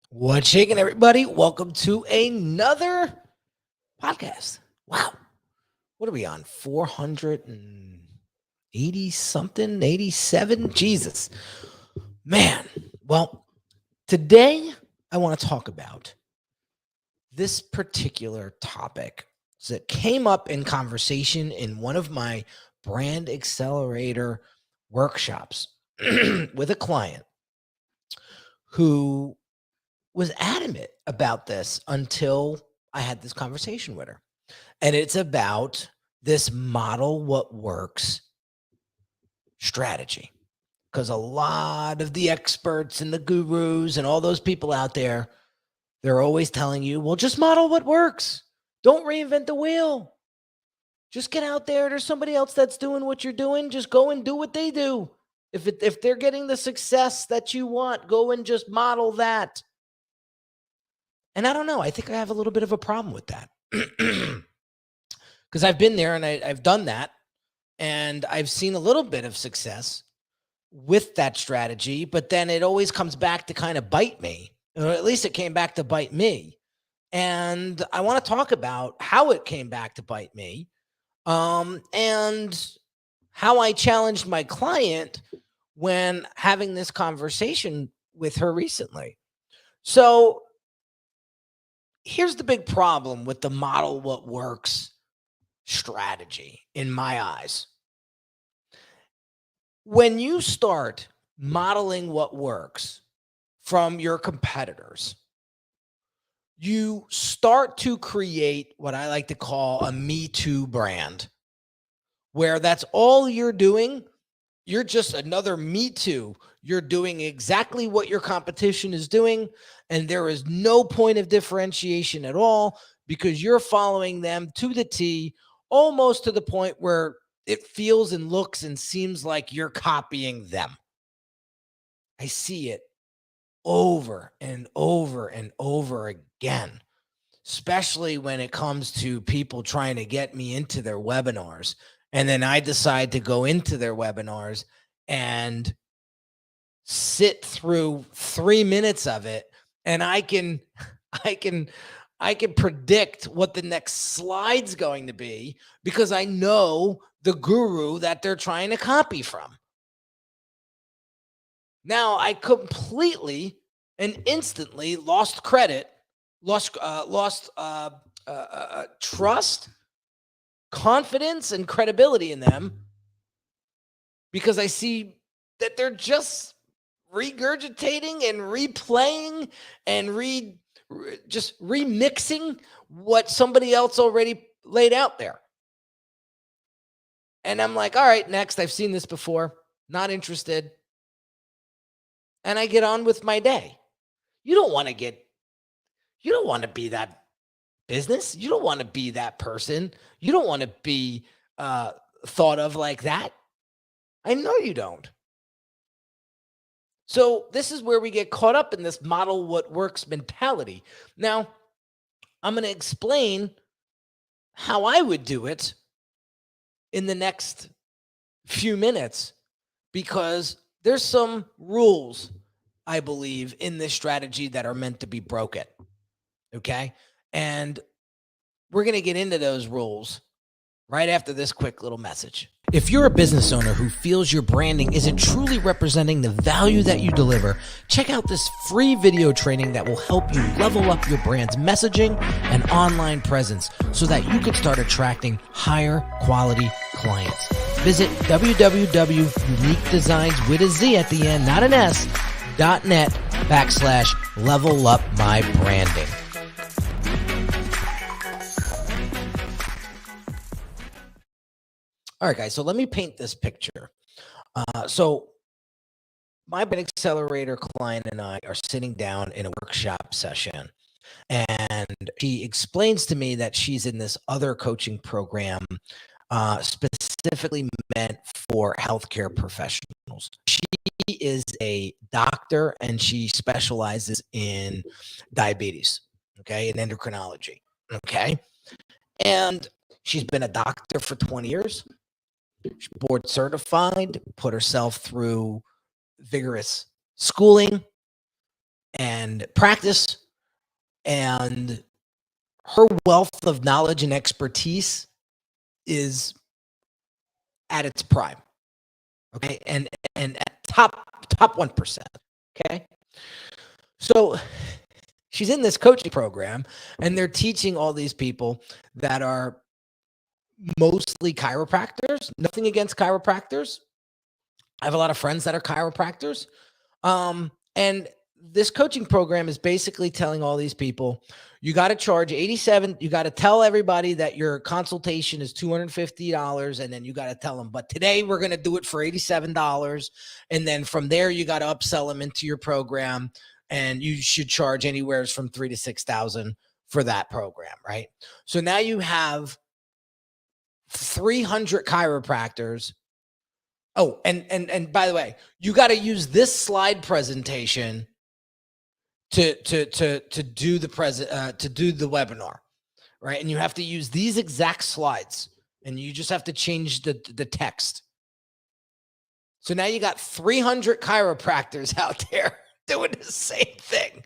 What's shaking, everybody? Welcome to another podcast. Wow. What are we on? 480 something, 87? Jesus. Man. Well, today I want to talk about this particular topic that came up in conversation in one of my brand accelerator workshops with a client who was adamant about this until I had this conversation with her. And it's about this model what works strategy. Because a lot of the experts and the gurus and all those people out there, they're always telling you, well, just model what works. Don't reinvent the wheel. Just get out there. There's somebody else that's doing what you're doing. Just go and do what they do. If they're getting the success that you want, go and just model that. And I don't know. I think I have a little bit of a problem with that. Because I've been there and I've done that. And I've seen a little bit of success with that strategy. But then it always comes back to kind of bite me. Or at least it came back to bite me. And I want to talk about how it came back to bite me. And how I challenged my client when having this conversation with her recently. So here's the big problem with the model what works strategy in my eyes. When you start modeling what works from your competitors, you start to create what I like to call a Me Too brand, where that's all you're doing. You're just another Me Too. You're doing exactly what your competition is doing, and there is no point of differentiation at all because you're following them to the T, almost to the point where it feels and looks and seems like you're copying them. I see it over and over and over again, especially when it comes to people trying to get me into their webinars. And then I decide to go into their webinars and sit through 3 minutes of it. And I can predict what the next slide's going to be because I know the guru that they're trying to copy from. Now I completely and instantly lost credit, lost trust, confidence, and credibility in them because I see that they're just regurgitating and replaying and just remixing what somebody else already laid out there. And I'm like, all right, next. I've seen this before. Not interested. And I get on with my day. You don't want to be that business. You don't want to be that person. You don't want to be thought of like that. I know you don't. So this is where we get caught up in this model what works mentality. Now, I'm going to explain how I would do it in the next few minutes because there's some rules, I believe, in this strategy that are meant to be broken. Okay? And we're going to get into those rules right after this quick little message. If you're a business owner who feels your branding isn't truly representing the value that you deliver, check out this free video training that will help you level up your brand's messaging and online presence so that you can start attracting higher quality clients. Visit www.uniquedesignz with a Z at the end, not an S, .net/level up my branding. All right, guys, so let me paint this picture. So my brand accelerator client and I are sitting down in a workshop session, and she explains to me that she's in this other coaching program specifically meant for healthcare professionals. She is a doctor, and she specializes in diabetes, okay, and endocrinology, okay? And she's been a doctor for 20 years. She's board certified, put herself through vigorous schooling, and practice, and her wealth of knowledge and expertise is at its prime. Okay. And at top 1%. Okay. So she's in this coaching program, and they're teaching all these people that are mostly chiropractors. Nothing against chiropractors. I have a lot of friends that are chiropractors. And this coaching program is basically telling all these people, you got to charge 87. You got to tell everybody that your consultation is $250. And then you got to tell them, but today we're going to do it for $87. And then from there, you got to upsell them into your program. And you should charge anywhere from 3,000 to 6,000 for that program. Right. So now you have 300 chiropractors. Oh, and by the way, you got to use this slide presentation to do the webinar, right? And you have to use these exact slides, and you just have to change the text. So now you got 300 chiropractors out there doing the same thing,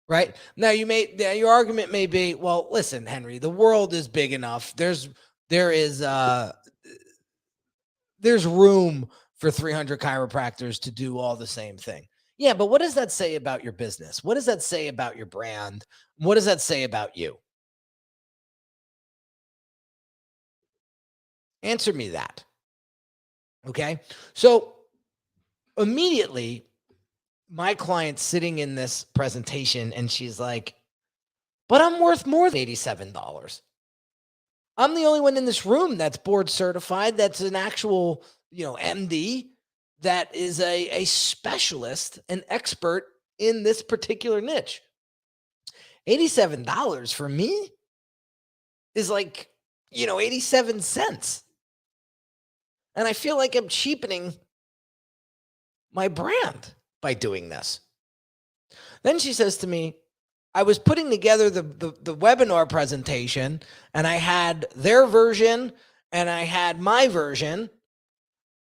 right? Now your argument may be, well, listen, Henry, the world is big enough. There's room for 300 chiropractors to do all the same thing. Yeah, but what does that say about your business? What does that say about your brand? What does that say about you? Answer me that. Okay. So immediately, my client's sitting in this presentation and she's like, but I'm worth more than $87. I'm the only one in this room that's board certified, that's an actual, MD, that is a specialist, an expert in this particular niche. $87 for me is like, 87 cents. And I feel like I'm cheapening my brand by doing this. Then she says to me, I was putting together the webinar presentation, and I had their version and I had my version,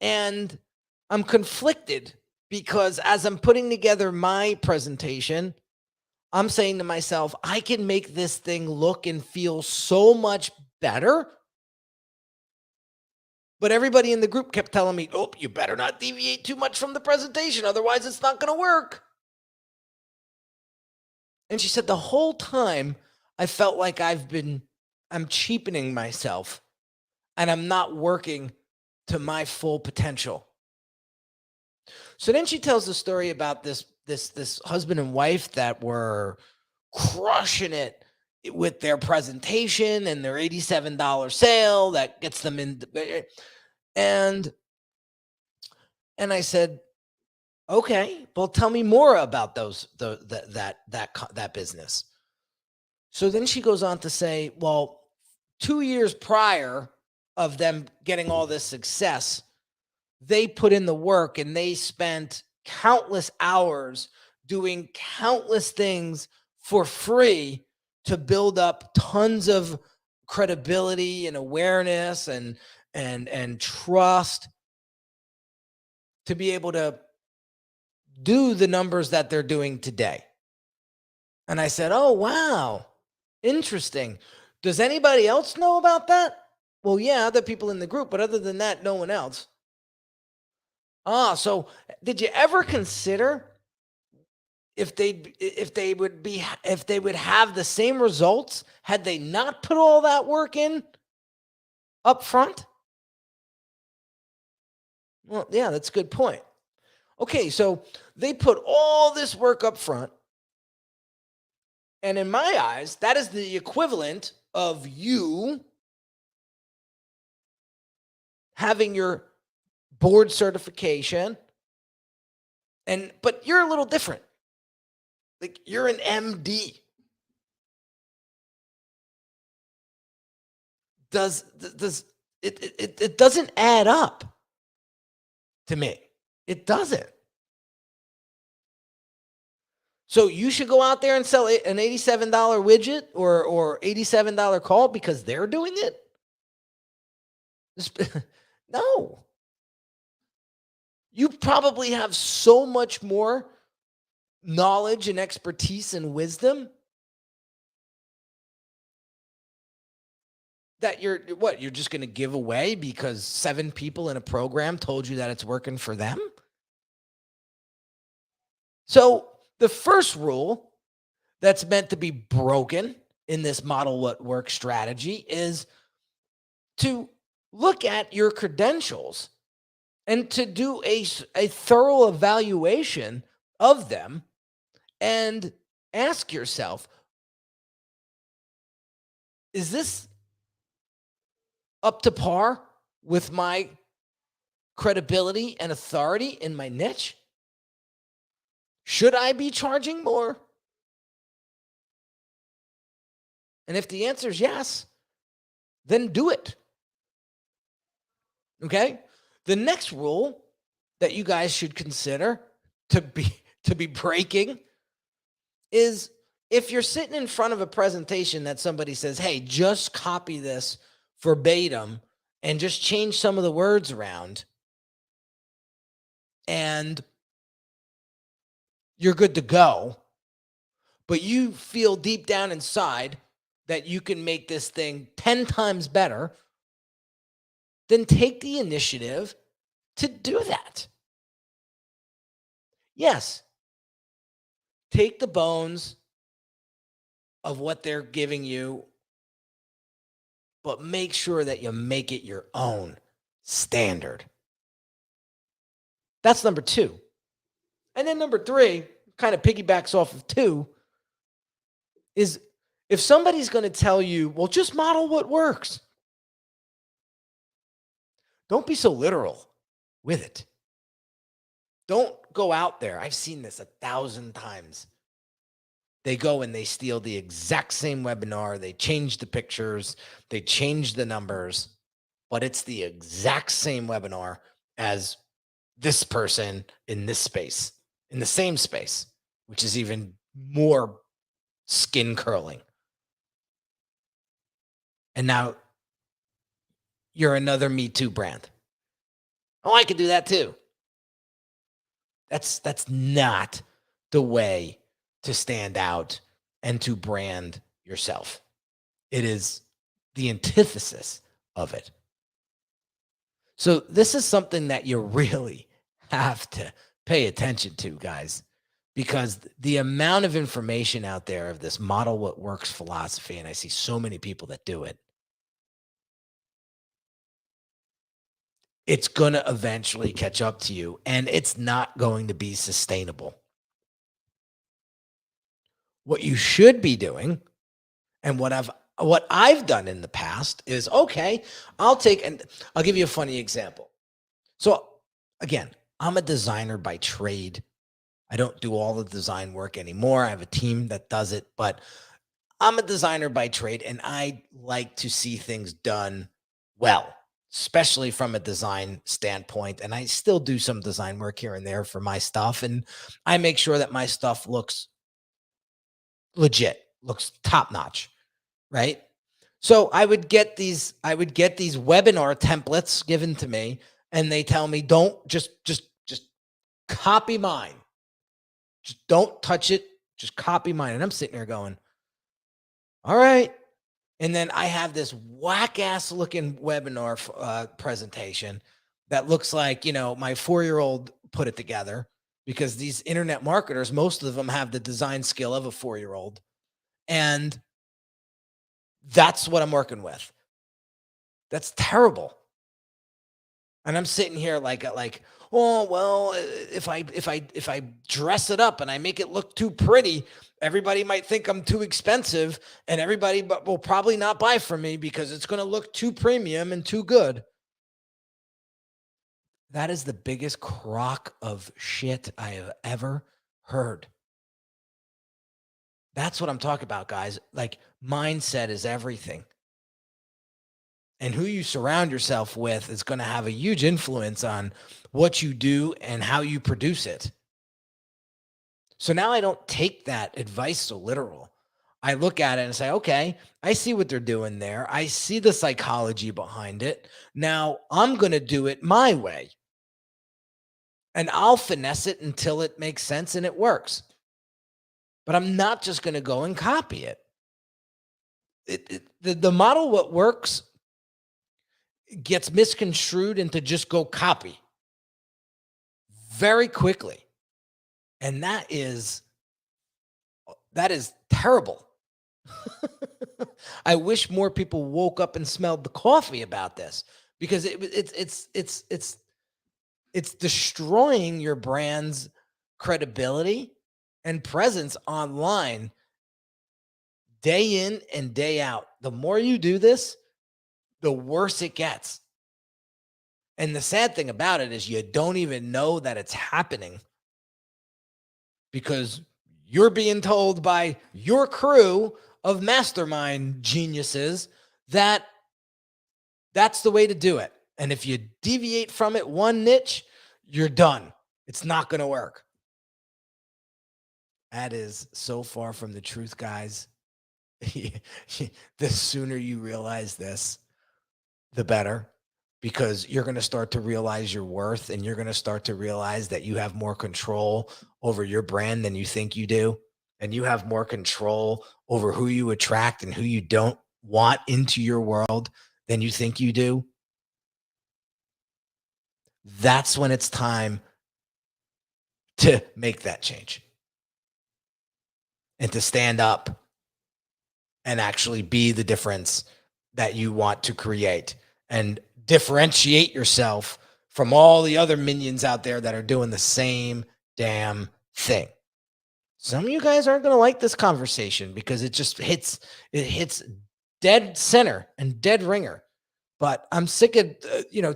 and I'm conflicted because as I'm putting together my presentation, I'm saying to myself, I can make this thing look and feel so much better. But everybody in the group kept telling me, oh, you better not deviate too much from the presentation. Otherwise, it's not going to work. And she said the whole time I felt like I'm cheapening myself and I'm not working to my full potential. So then she tells the story about this husband and wife that were crushing it with their presentation and their $87 sale that gets them in. And I said, okay, well, tell me more about that business. So then she goes on to say, well, 2 years prior of them getting all this success, they put in the work and they spent countless hours doing countless things for free to build up tons of credibility and awareness and trust to be able to do the numbers that they're doing today. And I said, oh, wow, interesting. Does anybody else know about that? Well, yeah, other people in the group, but other than that, no one else. So did you ever consider if they would have the same results had they not put all that work in up front? Well, yeah, that's a good point. Okay, so they put all this work up front. And in my eyes, that is the equivalent of you having your board certification. But you're a little different. Like you're an MD. Does it doesn't add up to me. It doesn't. So you should go out there and sell an $87 widget or $87 call because they're doing it? No. You probably have so much more knowledge and expertise and wisdom that you're just going to give away because 7 people in a program told you that it's working for them? So the first rule that's meant to be broken in this model what works strategy is to look at your credentials and to do a thorough evaluation of them and ask yourself, is this up to par with my credibility and authority in my niche? Should I be charging more? And if the answer is yes, then do it. Okay? The next rule that you guys should consider to be breaking is if you're sitting in front of a presentation that somebody says, hey, just copy this verbatim and just change some of the words around and you're good to go, but you feel deep down inside that you can make this thing 10 times better, then take the initiative to do that. Yes, take the bones of what they're giving you, but make sure that you make it your own standard. That's number 2. And then number 3, kind of piggybacks off of 2, is if somebody's going to tell you, well, just model what works, don't be so literal with it. Don't go out there. I've seen this 1,000 times. They go and they steal the exact same webinar. They change the pictures. They change the numbers, but it's the exact same webinar as this person in this space, in the same space, which is even more skin curling. And now you're another Me Too brand. Oh, I could do that too. That's not the way to stand out and to brand yourself. It is the antithesis of it. So this is something that you really have to pay attention to, guys, because the amount of information out there of this model what works philosophy, and I see so many people that do it, it's going to eventually catch up to you, and it's not going to be sustainable. What you should be doing, and what I've done in the past is, okay, I'll give you a funny example. So again, I'm a designer by trade. I don't do all the design work anymore. I have a team that does it, but I'm a designer by trade, and I like to see things done well, especially from a design standpoint. And I still do some design work here and there for my stuff. And I make sure that my stuff looks legit, looks top notch, right? So I would get these webinar templates given to me, and they tell me, don't just copy mine. Just don't touch it. Just copy mine. And I'm sitting there going, all right. And then I have this whack ass looking webinar presentation that looks like, my 4-year-old put it together, because these internet marketers, most of them have the design skill of a 4-year-old. And that's what I'm working with. That's terrible. And I'm sitting here like, oh, well, if I dress it up and I make it look too pretty, everybody might think I'm too expensive, and everybody will probably not buy from me because it's going to look too premium and too good. That is the biggest crock of shit I have ever heard. That's what I'm talking about, guys. Like, mindset is everything. And who you surround yourself with is going to have a huge influence on what you do and how you produce it. So now I don't take that advice so literal. I look at it and say, okay, I see what they're doing there. I see the psychology behind it. Now I'm going to do it my way. And I'll finesse it until it makes sense and it works. but I'm not just going to go and copy it. The model what works gets misconstrued into just go copy very quickly. And that is terrible. I wish more people woke up and smelled the coffee about this, because it's destroying your brand's credibility and presence online day in and day out. The more you do this, the worse it gets. And the sad thing about it is you don't even know that it's happening, because you're being told by your crew of mastermind geniuses that that's the way to do it. And if you deviate from it one niche, you're done. It's not going to work. That is so far from the truth, guys. The sooner you realize this, the better, because you're going to start to realize your worth, and you're going to start to realize that you have more control over your brand than you think you do. And you have more control over who you attract and who you don't want into your world than you think you do. That's when it's time to make that change and to stand up and actually be the difference that you want to create, and differentiate yourself from all the other minions out there that are doing the same damn thing. Some of you guys aren't going to like this conversation because it just hits dead center and dead ringer. But I'm sick of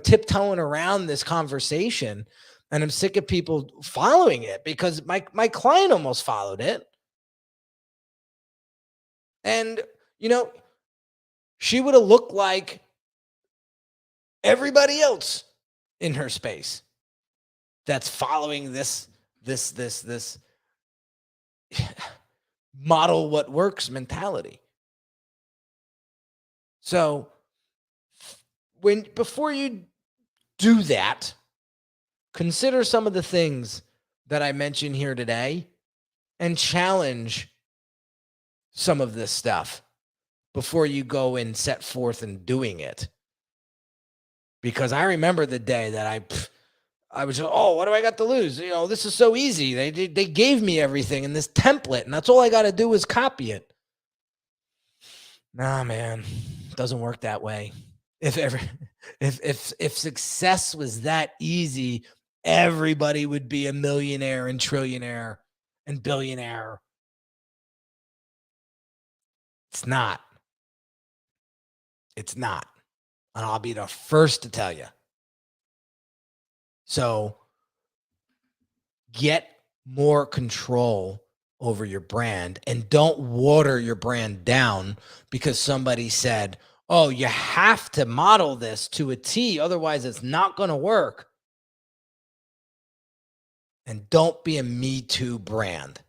tiptoeing around this conversation, and I'm sick of people following it, because my client almost followed it. And she would have looked like everybody else in her space that's following this model what works mentality. So before you do that, consider some of the things that I mentioned here today and challenge some of this stuff before you go and set forth and doing it. Because I remember the day that I was, what do I got to lose? This is so easy. They gave me everything in this template, and that's all I got to do is copy it. Nah, man, it doesn't work that way. If success was that easy, everybody would be a millionaire and trillionaire and billionaire. It's not. It's not. And I'll be the first to tell you. So get more control over your brand, and don't water your brand down because somebody said, oh, you have to model this to a T, otherwise it's not going to work. And don't be a Me Too brand.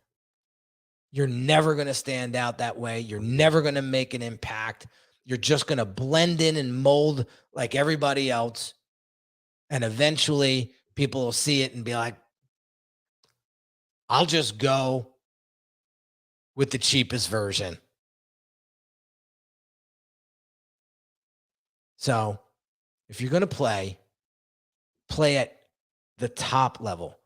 You're never going to stand out that way. You're never going to make an impact. You're just going to blend in and mold like everybody else. And eventually people will see it and be like, I'll just go with the cheapest version. So if you're going to play at the top level.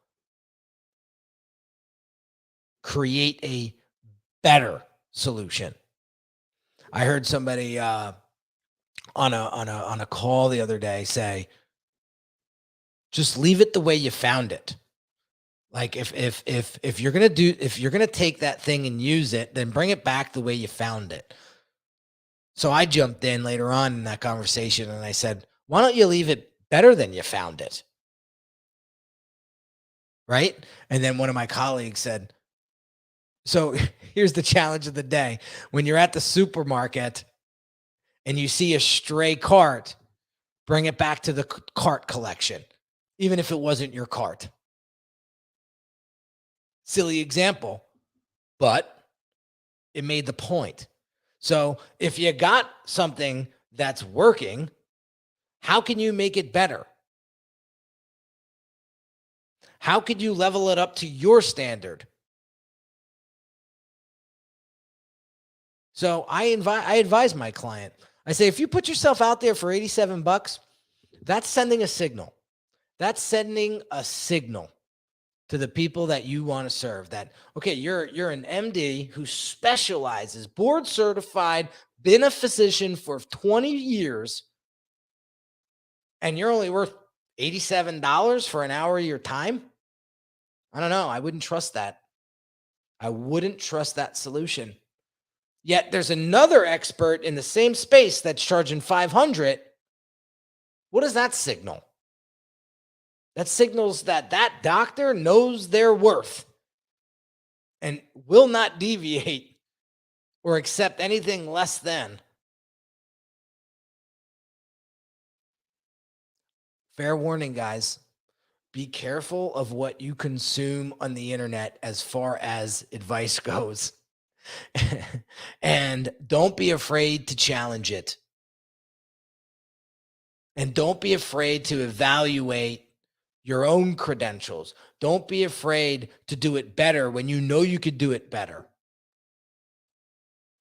Create a better solution. I heard somebody on a call the other day say, just leave it the way you found it. Like if you're going to take that thing and use it, then bring it back the way you found it. So I jumped in later on in that conversation and I said, why don't you leave it better than you found it? Right? And then one of my colleagues said, so here's the challenge of the day. When you're at the supermarket and you see a stray cart, bring it back to the cart collection, even if it wasn't your cart. Silly example, but it made the point. So if you got something that's working, how can you make it better? How could you level it up to your standard? So I advise my client. I say, if you put yourself out there for $87, that's sending a signal. That's sending a signal to the people that you want to serve that, okay, you're an MD who specializes, board certified, been a physician for 20 years, and you're only worth $87 for an hour of your time. I don't know. I wouldn't trust that. I wouldn't trust that solution. Yet there's another expert in the same space that's charging $500. What does that signal? That signals that that doctor knows their worth and will not deviate or accept anything less than. Fair warning, guys. Be careful of what you consume on the internet as far as advice goes. And don't be afraid to challenge it. And don't be afraid to evaluate your own credentials. Don't be afraid to do it better when you know you could do it better.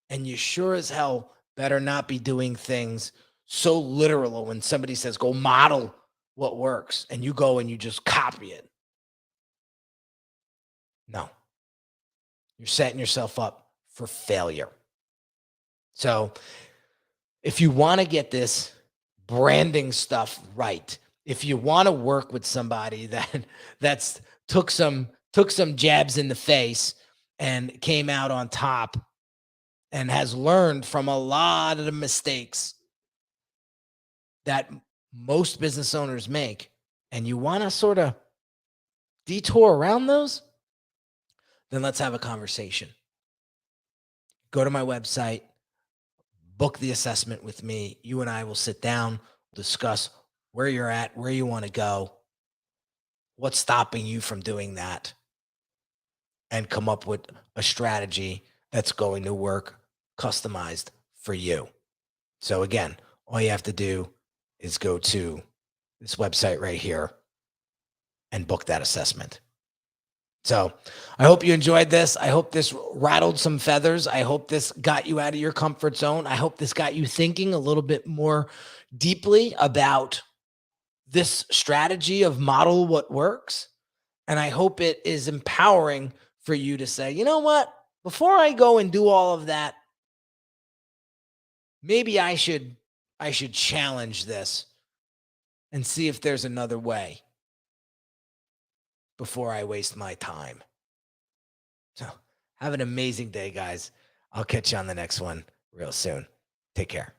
And you sure as hell better not be doing things so literal when somebody says, go model what works, and you go and you just copy it. No. You're setting yourself up for failure. So if you want to get this branding stuff right, if you want to work with somebody that's took some jabs in the face and came out on top and has learned from a lot of the mistakes that most business owners make, and you want to sort of detour around those, then let's have a conversation. Go to my website, book the assessment with me. You and I will sit down, discuss where you're at, where you want to go, what's stopping you from doing that, and come up with a strategy that's going to work customized for you. So again, all you have to do is go to this website right here and book that assessment. So I hope you enjoyed this. I hope this rattled some feathers. I hope this got you out of your comfort zone. I hope this got you thinking a little bit more deeply about this strategy of model what works. And I hope it is empowering for you to say, you know what, before I go and do all of that, maybe I should challenge this and see if there's another way before I waste my time. So have an amazing day, guys. I'll catch you on the next one real soon. Take care.